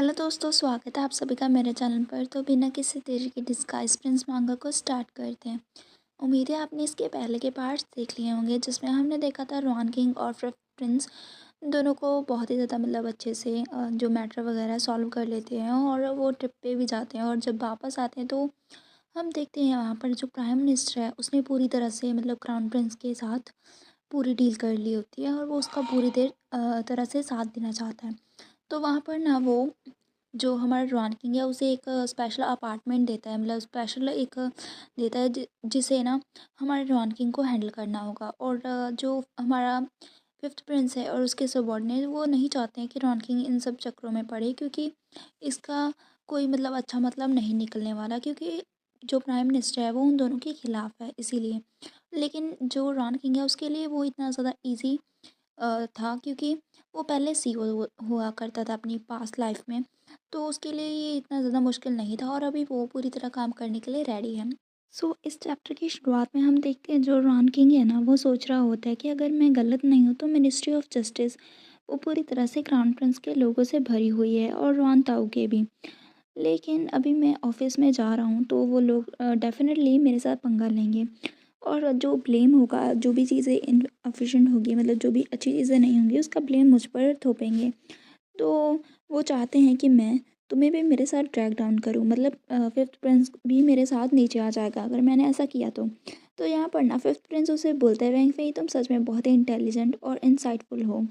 Hello दोस्तों, स्वागत है आप सभी का मेरे चैनल पर। तो बिना किसी देरी के डिस्गाइज प्रिंस मांगा को स्टार्ट करते हैं। उम्मीद है आपने इसके पहले के पार्ट्स देख लिए होंगे, जिसमें हमने देखा था रॉन किंग और फिफ्थ प्रिंस दोनों को बहुत ही ज़्यादा अच्छे से जो मैटर वगैरह सॉल्व कर लेते हैं और वो ट्रिप पे भी जाते हैं। और जब वापस आते हैं तो हम देखते हैं वहाँ पर जो प्राइम मिनिस्टर है उसने पूरी तरह से क्राउन प्रिंस के साथ पूरी डील कर ली होती है और वो उसका पूरी तरह से साथ देना चाहता है। तो वहाँ पर ना वो जो हमारा रॉन किंग है उसे एक स्पेशल अपार्टमेंट देता है, स्पेशल एक देता है जिसे ना हमारे रॉन किंग को हैंडल करना होगा। और जो हमारा फिफ्थ प्रिंस है और उसके सबॉर्डिनेट वो नहीं चाहते हैं कि रॉन किंग इन सब चक्करों में पड़े, क्योंकि इसका कोई अच्छा नहीं निकलने वाला, क्योंकि जो प्राइम मिनिस्टर है वो उन दोनों के खिलाफ है इसीलिए। लेकिन जो रॉन किंग है उसके लिए वो इतना ज़्यादा ईजी था, क्योंकि वो पहले सीईओ हुआ करता था अपनी पास्ट लाइफ में। तो उसके लिए ये इतना ज़्यादा मुश्किल नहीं था और अभी वो पूरी तरह काम करने के लिए रेडी है। इस चैप्टर की शुरुआत में हम देखते हैं जो रॉन किंग है ना वो सोच रहा होता है कि अगर मैं गलत नहीं हूँ तो मिनिस्ट्री ऑफ जस्टिस वो पूरी तरह से क्राउन प्रिंस के लोगों से भरी हुई है और रॉन ताऊ के भी। लेकिन अभी मैं ऑफिस में जा रहा हूँ तो वो लोग डेफिनेटली मेरे साथ पंगा लेंगे और जो ब्लेम होगा, जो भी चीज़ें इनएफिशिएंट होगी, जो भी अच्छी चीज़ें नहीं होंगी उसका ब्लेम मुझ पर थोपेंगे। तो वो चाहते हैं कि मैं तुम्हें भी मेरे साथ ट्रैक डाउन करूँ, फिफ्थ प्रिंस भी मेरे साथ नीचे आ जाएगा अगर मैंने ऐसा किया तो। यहाँ पर ना फिफ्थ प्रिंस उसे बोलता है, वेंगफेई तुम सच में बहुत ही इंटेलिजेंट और इंसाइटफुल हो।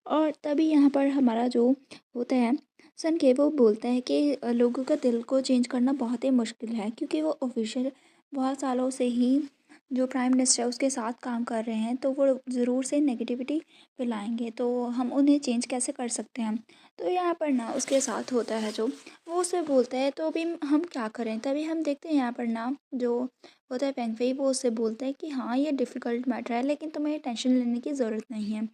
और तभी यहाँ पर हमारा जो होता है सन के वो बोलता है कि लोगों का दिल को चेंज करना बहुत ही मुश्किल है, क्योंकि वो ऑफिशियल बहुत सालों से ही जो प्राइम मिनिस्टर है उसके साथ काम कर रहे हैं, तो वो ज़रूर से नेगेटिविटी फैलाएंगे, तो हम उन्हें चेंज कैसे कर सकते हैं। तो यहाँ पर ना उसके साथ होता है जो वो उससे बोलता है, तो अभी हम क्या करें। तभी हम देखते हैं यहाँ पर ना जो होता है पेंगफेई वो उससे बोलता है कि हाँ ये डिफ़िकल्ट मैटर है, लेकिन तुम्हें टेंशन लेने की ज़रूरत नहीं है।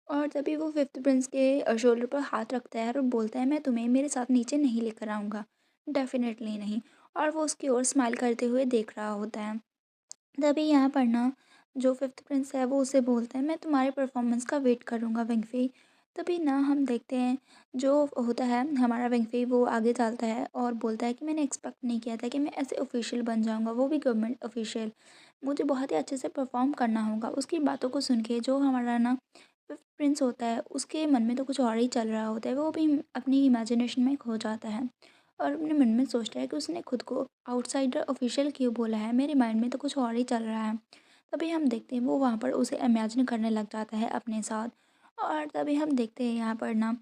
और तभी वो फिफ्थ प्रिंस के शोल्डर पर हाथ रखता है और बोलता है मैं तुम्हें मेरे साथ नीचे नहीं लेकर आऊँगा, डेफिनेटली नहीं। और वो उसकी ओर स्माइल करते हुए देख रहा होता है। तभी यहाँ पर ना जो फिफ्थ प्रिंस है वो उसे बोलता है मैं तुम्हारे परफॉर्मेंस का वेट करूँगा वेंगफेई। तभी ना हम देखते हैं जो होता है हमारा वेंगफेई वो आगे चलता है और बोलता है कि मैंने एक्सपेक्ट नहीं किया था कि मैं ऐसे ऑफिशियल बन जाऊँगा, वो भी गवर्नमेंट ऑफिशियल। मुझे बहुत ही अच्छे से परफॉर्म करना होगा। उसकी बातों को सुन के जो हमारा ना फिफ्थ प्रिंस होता है उसके मन में तो कुछ और ही चल रहा होता है, वो भी अपनी इमेजिनेशन में खो जाता है और अपने मन में सोचता है कि उसने खुद को आउटसाइडर ऑफिशियल क्यों बोला है, मेरे माइंड में तो कुछ और ही चल रहा है। तभी हम देखते हैं वो वहाँ पर उसे इमेजिन करने लग जाता है अपने साथ। और तभी हम देखते हैं यहाँ पर ना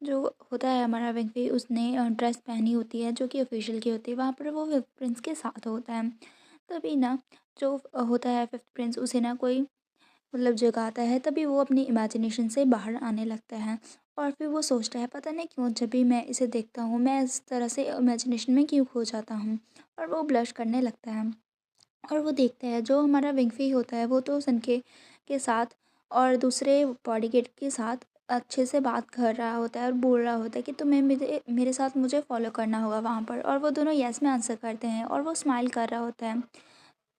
जो होता है हमारा व्यक्ति उसने ड्रेस पहनी होती है जो कि ऑफिशियल की होती है, वहाँ पर वो फिफ्थ प्रिंस के साथ होता है। तभी ना जो होता है फिफ्थ प्रिंस उसे ना कोई जगाता है, तभी वो अपनी इमेजिनेशन से बाहर आने लगता है। और फिर वो सोचता है पता नहीं क्यों जब भी मैं इसे देखता हूँ मैं इस तरह से इमेजिनेशन में क्यों खो जाता हूँ। और वो ब्लश करने लगता है और वो देखता है जो हमारा विंगफी होता है वो तो सनके के साथ और दूसरे बॉडीगार्ड के साथ अच्छे से बात कर रहा होता है और बोल रहा होता है कि तुम्हें मेरे मेरे साथ मुझे फॉलो करना होगा वहाँ पर। और वो दोनों यस में आंसर करते हैं और वो स्माइल कर रहा होता है।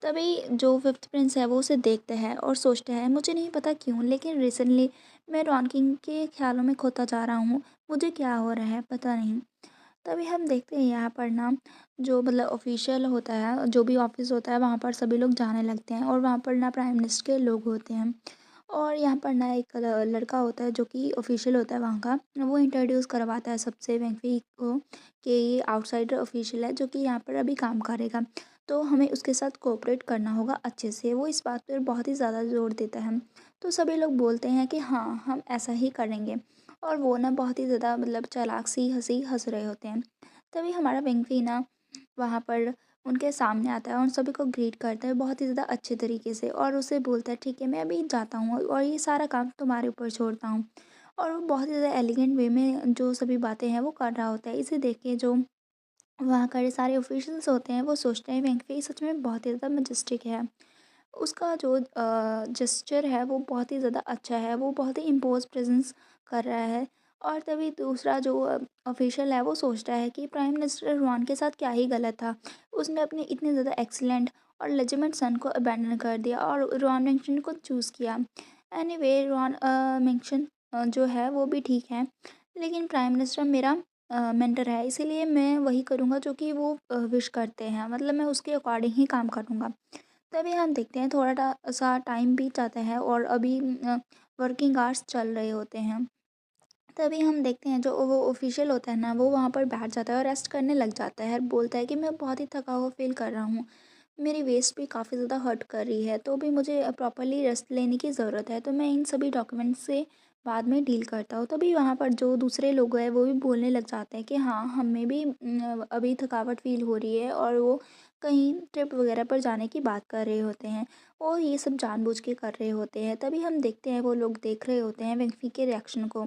तभी जो फिफ्थ प्रिंस है वो उसे देखता है और सोचता है मुझे नहीं पता क्यों, लेकिन रिसेंटली मैं रॉन किंग के ख्यालों में खोता जा रहा हूँ, मुझे क्या हो रहा है पता नहीं। तभी हम देखते हैं यहाँ पर ना जो ऑफिशियल होता है, जो भी ऑफिस होता है वहाँ पर सभी लोग जाने लगते हैं और वहाँ पर ना प्राइम मिनिस्टर के लोग होते हैं। और यहाँ पर ना एक लड़का होता है जो कि ऑफिशियल होता है वहाँ का, वो इंट्रोड्यूस करवाता है सबसे वेंकवी को कि ये आउटसाइडर ऑफिशियल है जो कि यहाँ पर अभी काम करेगा, तो हमें उसके साथ कोऑपरेट करना होगा अच्छे से। वो इस बात पर बहुत ही ज़्यादा जोर देता है। तो सभी लोग बोलते हैं कि हाँ हम ऐसा ही करेंगे। और वो ना बहुत ही ज़्यादा चालाक सी हंसी हंस रहे होते हैं। तभी हमारा वेंकी ना वहाँ पर उनके सामने आता है और सभी को ग्रीट करता है बहुत ही ज़्यादा अच्छे तरीके से और उसे बोलता है ठीक है मैं अभी जाता हूँ और ये सारा काम तुम्हारे ऊपर छोड़ता हूँ। और वो बहुत ही ज़्यादा एलिगेंट वे में जो सभी बातें हैं वो कर रहा होता है। इसे देख के जो वहाँ के सारे ऑफिशियल्स होते हैं वो सोचते हैं वेंकई सच में बहुत ही ज़्यादा मजेस्टिक है। उसका जो जेस्चर है वो बहुत ही ज़्यादा अच्छा है, वो बहुत ही इम्पोज प्रेजेंस कर रहा है। और तभी दूसरा जो ऑफिशियल है वो सोचता है कि प्राइम मिनिस्टर रुआन के साथ क्या ही गलत था, उसने अपने इतने ज़्यादा एक्सीलेंट और लेजिमेंट सन को अबैंडन कर दिया और रुआन मेंशन को चूज़ किया। एनीवे रुआन मेंशन जो है वो भी ठीक है, लेकिन प्राइम मिनिस्टर मेरा मेंटर है, इसीलिए मैं वही करूँगा जो कि वो विश करते हैं, मतलब मैं उसके अकॉर्डिंग ही काम करूँगा। तभी हम देखते हैं थोड़ा सा टाइम बीत जाता है और अभी वर्किंग आवर्स चल रहे होते हैं। तभी हम देखते हैं जो वो ऑफिशियल होता है ना, वो वहाँ पर बैठ जाता है और रेस्ट करने लग जाता है, बोलता है कि मैं बहुत ही थका हुआ फील कर रहा हूँ, मेरी वेस्ट भी काफ़ी ज़्यादा हर्ट कर रही है, तो भी मुझे प्रॉपरली रेस्ट लेने की ज़रूरत है, तो मैं इन सभी डॉक्यूमेंट्स से बाद में डील करता हूँ। तभी वहाँ पर जो दूसरे लोग हैं वो भी बोलने लग जाते हैं कि हाँ, हमें भी अभी थकावट फ़ील हो रही है, और वो कहीं ट्रिप वगैरह पर जाने की बात कर रहे होते हैं और ये सब जानबूझ के कर रहे होते हैं। तभी हम देखते हैं वो लोग देख रहे होते हैं वेंकी के रिएक्शन को,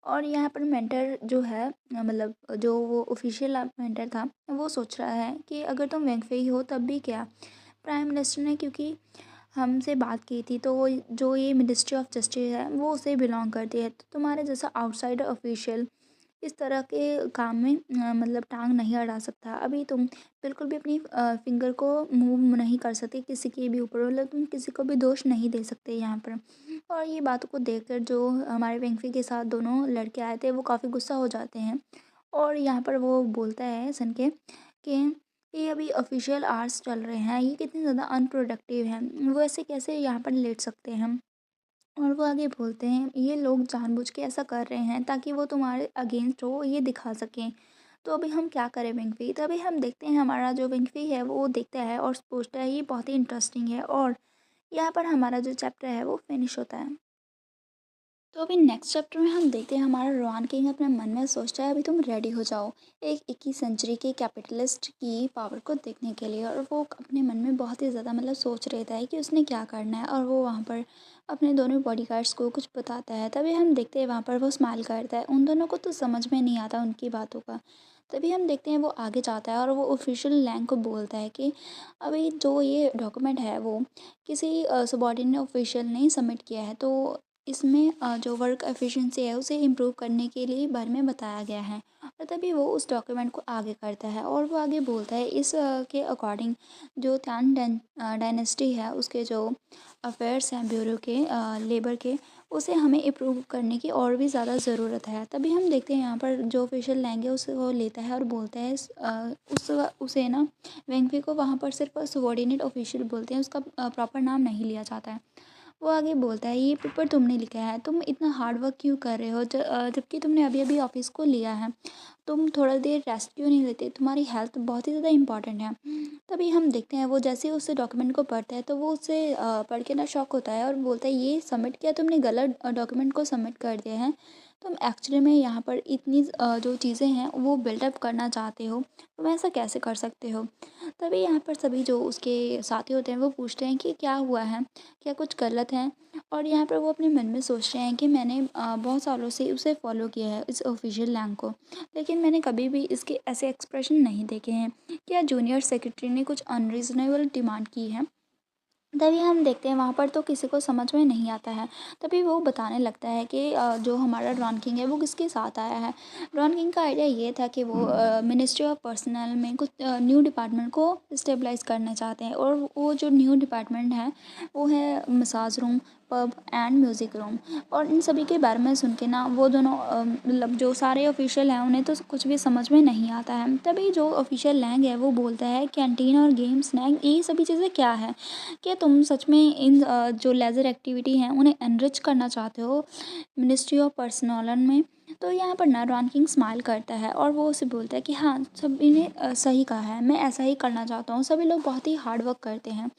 और यहाँ पर मेंटर जो है, मतलब जो वो ऑफिशियल मेंटर था, वो सोच रहा है कि अगर तुम वेंकफेई हो तब भी क्या, प्राइम मिनिस्टर ने क्योंकि हमसे बात की थी, तो वो जो ये मिनिस्ट्री ऑफ जस्टिस है वो उसे बिलोंग करती है, तो तुम्हारे जैसा आउटसाइडर ऑफिशियल इस तरह के काम में मतलब टांग नहीं अड़ा सकता। अभी तुम बिल्कुल भी अपनी फिंगर को मूव नहीं कर सकते किसी के भी ऊपर, मतलब तुम किसी को भी दोष नहीं दे सकते यहाँ पर। और ये बातों को देखकर जो हमारे वेंकफी के साथ दोनों लड़के आए थे वो काफ़ी गुस्सा हो जाते हैं, और यहाँ पर वो बोलता है सन के कि ये अभी ऑफिशियल आवर्स चल रहे हैं, ये कितने ज़्यादा अनप्रोडक्टिव हैं, वो ऐसे कैसे यहाँ पर लेट सकते हैं। और वो आगे बोलते हैं ये लोग जानबूझ के ऐसा कर रहे हैं ताकि वो तुम्हारे अगेंस्ट हो, ये दिखा सकें। तो अभी हम क्या करें विंकफी? तभी हम देखते हैं हमारा जो विंकफी है वो देखता है और सोचता है ये बहुत ही इंटरेस्टिंग है, और यहाँ पर हमारा जो चैप्टर है वो फिनिश होता है। तो अभी नेक्स्ट चैप्टर में हम देखते हैं हमारा रॉन किंग अपने मन में सोचता है अभी तुम रेडी हो जाओ एक 21 सेंचुरी के कैपिटलिस्ट की पावर को देखने के लिए, और वो अपने मन में बहुत ही ज़्यादा मतलब सोच रहता है कि उसने क्या करना है, और वो वहाँ पर अपने दोनों बॉडीगार्ड्स को कुछ बताता है। तभी हम देखते हैं वहाँ पर वो स्माइल करता है, उन दोनों को तो समझ में नहीं आता उनकी बातों का। तभी हम देखते हैं वो आगे जाता है और वो ऑफिशियल लैंग को बोलता है कि अभी जो ये डॉक्यूमेंट है वो किसी सबॉर्डिनेट ऑफिशियल ने सबमिट किया है, तो इसमें जो वर्क एफिशिएंसी है उसे इम्प्रूव करने के लिए बारे में बताया गया है, और तभी वो उस डॉक्यूमेंट को आगे करता है और वो आगे बोलता है इस के अकॉर्डिंग जो त्यान डायनेस्टी है उसके जो अफेयर्स हैं ब्यूरो के लेबर के, उसे हमें इम्प्रूव करने की और भी ज़्यादा ज़रूरत है। तभी हम देखते हैं यहाँ पर जो ऑफिशियल लैंग है उसे वो लेता है और बोलता है उसे ना वेंकफी को वहाँ पर सिर्फ सबॉर्डिनेट ऑफिशियल बोलते हैं, उसका प्रॉपर नाम नहीं लिया जाता है। वो आगे बोलता है ये पेपर तुमने लिखा है, तुम इतना हार्ड वर्क क्यों कर रहे हो जबकि तुमने अभी अभी ऑफिस को लिया है, तुम थोड़ा देर रेस्ट क्यों नहीं लेते, तुम्हारी हेल्थ बहुत ही ज़्यादा इंपॉर्टेंट है। तभी हम देखते हैं वो जैसे ही उस डॉक्यूमेंट को पढ़ता है तो वो उससे पढ़ के ना शॉक होता है और बोलता है ये सबमिट किया तुमने, गलत डॉक्यूमेंट को सबमिट कर दिया है, तुम एक्चुअली में यहाँ पर इतनी जो चीज़ें हैं वो बिल्डअप करना चाहते हो, तुम ऐसा कैसे कर सकते हो। तभी यहाँ पर सभी जो उसके साथी होते हैं वो पूछते हैं कि क्या हुआ है, क्या कुछ गलत है, और यहाँ पर वो अपने मन में सोच रहे हैं कि मैंने बहुत सालों से उसे फॉलो किया है इस ऑफिशियल लैंग को, लेकिन मैंने कभी भी इसके ऐसे एक्सप्रेशन नहीं देखे हैं। क्या जूनियर सेक्रेटरी ने कुछ अनरीज़नेबल डिमांड की है? तभी हम देखते हैं वहाँ पर तो किसी को समझ में नहीं आता है। तभी वो बताने लगता है कि जो हमारा रॉन किंग है वो किसके साथ आया है। रॉन किंग का आइडिया ये था कि वो मिनिस्ट्री ऑफ पर्सनल में कुछ न्यू डिपार्टमेंट को स्टेबलाइज़ करना चाहते हैं, और वो जो न्यू डिपार्टमेंट है वो है massage room, pub and music room. और इन सभी के बारे में सुन के ना वो दोनों मतलब जो सारे ऑफिशियल हैं उन्हें तो कुछ भी समझ में नहीं आता है। तभी जो ऑफिशियल लैंग है वो बोलता है कैंटीन और गेम स्नैक ये सभी चीज़ें क्या है, क्या तुम सच में इन जो लेज़र एक्टिविटी हैं उन्हें एनरिच करना चाहते हो मिनिस्ट्री ऑफ पर्सनल में। तो यहाँ पर ना रॉन किंग स्माइल करता है और वो उसे बोलता है कि हाँ, सभी ने सही कहा है, मैं ऐसा ही करना चाहता हूँ, सभी लोग बहुत ही हार्ड वर्क करते हैं,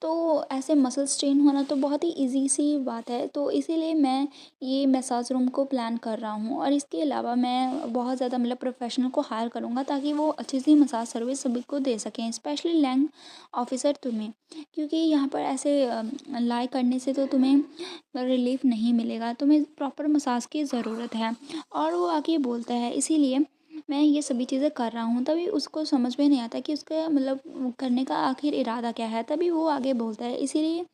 तो ऐसे मसल स्ट्रेन होना तो बहुत ही ईज़ी सी बात है, तो इसीलिए मैं ये मसाज रूम को प्लान कर रहा हूँ, और इसके अलावा मैं बहुत ज़्यादा मतलब प्रोफेशनल को हायर करूँगा ताकि वो अच्छी सी मसाज सर्विस सभी को दे सकें, स्पेशली लैंग ऑफिसर तुम्हें, क्योंकि यहाँ पर ऐसे लाई करने से तो तुम्हें रिलीफ नहीं मिलेगा, तुम्हें प्रॉपर मसाज की ज़रूरत है। और वो आगे बोलता है इसीलिए मैं ये सभी चीज़ें कर रहा हूँ, तभी उसको समझ में नहीं आता कि उसका मतलब करने का आखिर इरादा क्या है। तभी वो आगे बोलता है इसीलिए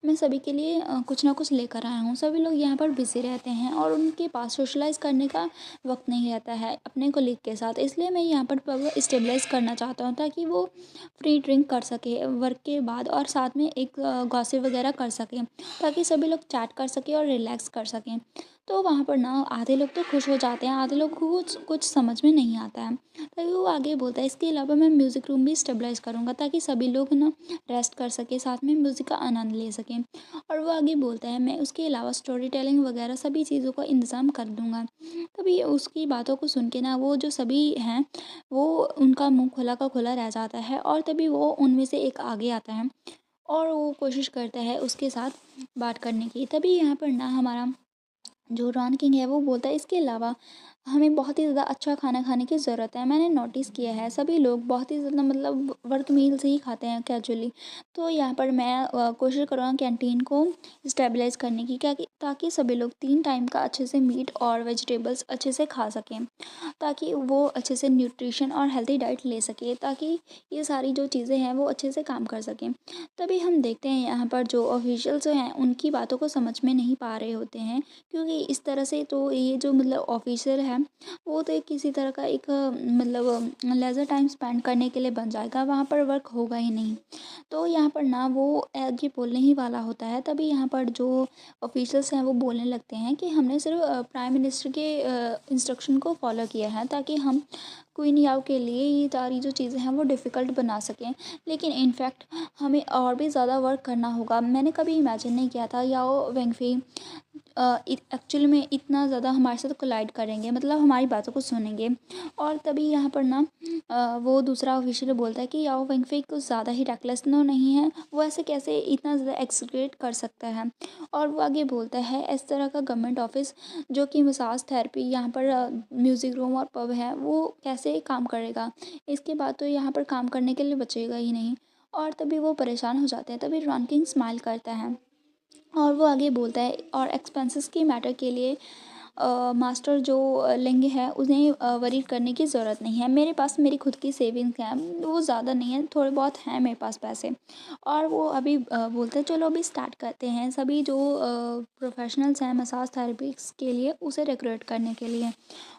मैं सभी के लिए कुछ ना कुछ लेकर आया हूँ। सभी लोग यहाँ पर बिज़ी रहते हैं और उनके पास सोशलाइज़ करने का वक़्त नहीं रहता है अपने कोलीग के साथ, इसलिए मैं यहाँ पर पब स्टेबलाइज़ करना चाहता हूँ ताकि वो फ्री ड्रिंक कर सके वर्क के बाद, और साथ में एक गॉसिप वगैरह कर सकें ताकि सभी लोग चैट कर सकें और रिलैक्स कर सकें। तो वहाँ पर ना आधे लोग तो खुश हो जाते हैं, आधे लोग को कुछ कुछ समझ में नहीं आता है। तभी वो आगे बोलता है, इसके अलावा मैं म्यूज़िक रूम भी स्टेबलाइज़ करूँगा ताकि सभी लोग ना रेस्ट कर सकें, साथ में म्यूज़िक का आनंद ले सकें। और वो आगे बोलता है, मैं उसके अलावा स्टोरी टेलिंग वगैरह सभी चीज़ों का इंतज़ाम कर दूँगा। तभी उसकी बातों को सुन के ना वो जो सभी हैं, वो उनका मुँह खुला का खुला रह जाता है और तभी वो उनमें से एक आगे आता है और वो कोशिश करता है उसके साथ बात करने की। तभी यहाँ पर ना हमारा जो रॉन किंग है वो बोलता है, इसके अलावा हमें बहुत ही ज़्यादा अच्छा खाना खाने की ज़रूरत है। मैंने नोटिस किया है सभी लोग बहुत ही ज़्यादा मतलब वर्क मील्स ही खाते हैं कैजुअली। तो यहाँ पर मैं कोशिश करूँगा कैंटीन को स्टेबलाइज़ करने की, क्या कि ताकि सभी लोग 3 टाइम का अच्छे से मीट और वेजिटेबल्स अच्छे से खा सकें। ताकि वो अच्छे से न्यूट्रिशन और हेल्दी डाइट ले सकें, ताकि ये सारी जो चीज़ें हैं वो अच्छे से काम कर सकें। तभी हम देखते हैं यहाँ पर जो ऑफिशियल्स हैं उनकी बातों को समझ में नहीं पा रहे होते हैं, क्योंकि इस तरह से तो ये जो मतलब ऑफिसर है वो तो एक किसी तरह का एक मतलब लेज़र टाइम स्पेंड करने के लिए बन जाएगा, वहाँ पर वर्क होगा ही नहीं। तो यहाँ पर ना वो आगे बोलने ही वाला होता है, तभी यहाँ पर जो ऑफिसर्स हैं वो बोलने लगते हैं कि हमने सिर्फ प्राइम मिनिस्टर के इंस्ट्रक्शन को फॉलो किया है ताकि हम क्वीन याओ के लिए ये सारी जो चीज़ें हैं वो डिफ़िकल्ट बना सकें। लेकिन इनफैक्ट हमें और भी ज़्यादा वर्क करना होगा। मैंने कभी इमेजिन नहीं किया था याओ वेंगफी एक्चुअली में इतना ज़्यादा हमारे साथ कोलाइड करेंगे, मतलब हमारी बातों को सुनेंगे। और तभी यहाँ पर ना वो दूसरा ऑफिशियल बोलता है कि याओ वेंगफी कुछ ज़्यादा ही रेकलेस तो नहीं है, वो ऐसे कैसे इतना ज़्यादा एक्सक्रेट कर सकता है। और वो आगे बोलता है, इस तरह का गवर्नमेंट ऑफिस जो कि मसाज थेरेपी यहाँ पर म्यूज़िक रूम और पब है वो कैसे काम करेगा। इसके बाद तो यहाँ पर काम करने के लिए बचेगा ही नहीं। और तभी वो परेशान हो जाते हैं। तभी रॉन किंग स्माइल करता है और वो आगे बोलता है, और एक्सपेंसेस के मैटर के लिए मास्टर जो लेंगे है उन्हें वरी करने की ज़रूरत नहीं है। मेरे पास मेरी खुद की सेविंग्स हैं, वो ज़्यादा नहीं है, थोड़े बहुत हैं मेरे पास पैसे। और वो अभी बोलते हैं चलो अभी स्टार्ट करते हैं, सभी जो प्रोफेशनल्स हैं मसाज थेरेपिस्ट के लिए उसे रिक्रूट करने के लिए।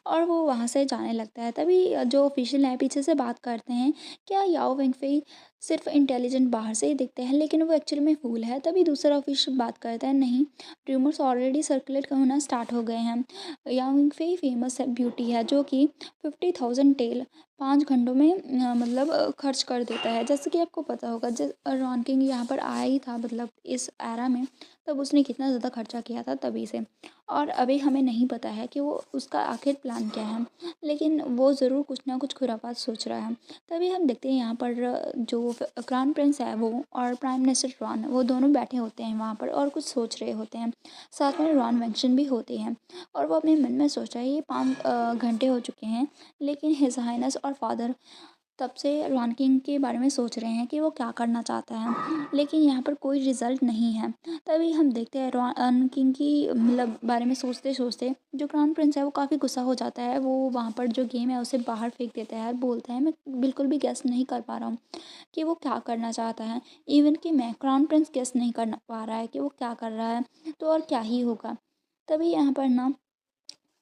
और वो वहाँ से जाने लगता है। तभी जो ऑफिशियल हैं पीछे से बात करते हैं, क्या याओ वेंगफेई सिर्फ इंटेलिजेंट बाहर से ही दिखते हैं लेकिन वो एक्चुअल में फूल है। तभी दूसरा ऑफिशियल बात करता है, नहीं, ट्यूमर्स ऑलरेडी सर्कुलेट होना स्टार्ट हो गए हैं। याओ वेंगफेई फेमस ब्यूटी है जो कि 50,000 टेल 5 घंटों में मतलब खर्च कर देता है। जैसे कि आपको पता होगा जब रॉन किंग यहाँ पर आया ही था मतलब इस एरा में, तब उसने कितना ज़्यादा खर्चा किया था तभी से। और अभी हमें नहीं पता है कि वो उसका आखिर प्लान क्या है, लेकिन वो ज़रूर कुछ ना कुछ खुरापात सोच रहा है। तभी हम देखते हैं यहाँ पर जो क्राउन प्रिंस है वो और प्राइम मिनिस्टर रॉन वो दोनों बैठे होते हैं वहाँ पर और कुछ सोच रहे होते हैं। साथ में रॉन मेंशन भी होते हैं और वो अपने मन में सोच रहा है, ये 5 घंटे हो चुके हैं लेकिन हिज हाइनेस और फादर तब से रॉन किंग के बारे में सोच रहे हैं कि वो क्या करना चाहता है, लेकिन यहाँ पर कोई रिजल्ट नहीं है। तभी हम देखते हैं रॉन किंग की मतलब बारे में सोचते सोचते जो क्राउन प्रिंस है वो काफ़ी गुस्सा हो जाता है। वो वहाँ पर जो गेम है उसे बाहर फेंक देता है और बोलता है, मैं बिल्कुल भी गेस नहीं कर पा रहा हूँ कि वो क्या करना चाहता है। इवन कि मैं क्राउन प्रिंस गेस नहीं कर पा रहा है कि वो क्या कर रहा है, तो और क्या ही होगा। तभी यहाँ पर ना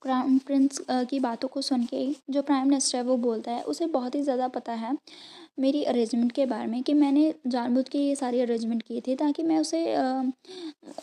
क्राउन प्रिंस की बातों को सुन के जो प्राइम मिनिस्टर है वो बोलता है, उसे बहुत ही ज़्यादा पता है मेरी अरेंजमेंट के बारे में कि मैंने जानबूझ के ये सारी अरेंजमेंट की थी ताकि मैं उसे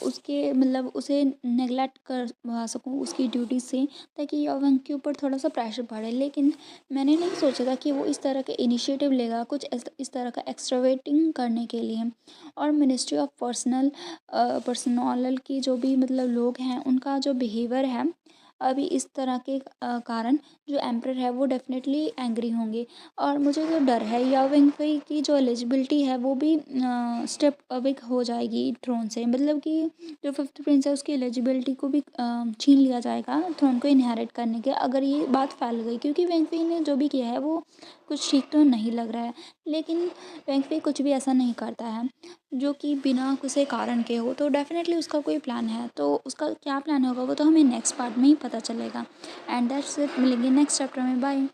उसके मतलब उसे नेगलेक्ट करवा सकूं उसकी ड्यूटी से, ताकि यौवन के ऊपर थोड़ा सा प्रेशर पड़े। लेकिन मैंने नहीं सोचा था कि वो इस तरह के इनिशिएटिव लेगा कुछ इस तरह का एक्स्ट्रावेटिंग करने के लिए। और मिनिस्ट्री ऑफ पर्सनल की जो भी मतलब लोग हैं उनका जो बिहेवियर है अभी इस तरह के कारण जो एम्परर है वो डेफिनेटली एंग्री होंगे। और मुझे जो डर है या विंगफई की जो एलिजिबिलिटी है वो भी स्टेप अवेक हो जाएगी थ्रोन से, मतलब कि जो फिफ्थ प्रिंस है उसकी एलिजिबिलिटी को भी छीन लिया जाएगा थ्रोन को इनहेरिट करने के, अगर ये बात फैल गई। क्योंकि विंगफई ने जो भी किया है वो कुछ ठीक तो नहीं लग रहा है, लेकिन विंगफई कुछ भी ऐसा नहीं करता है जो कि बिना किसी कारण के हो, तो डेफिनेटली उसका कोई प्लान है। तो उसका क्या प्लान होगा वो तो हमें नेक्स्ट पार्ट में ही पता चलेगा। एंड दैट्स इट, मिलेंगे नेक्स्ट चैप्टर में, बाय।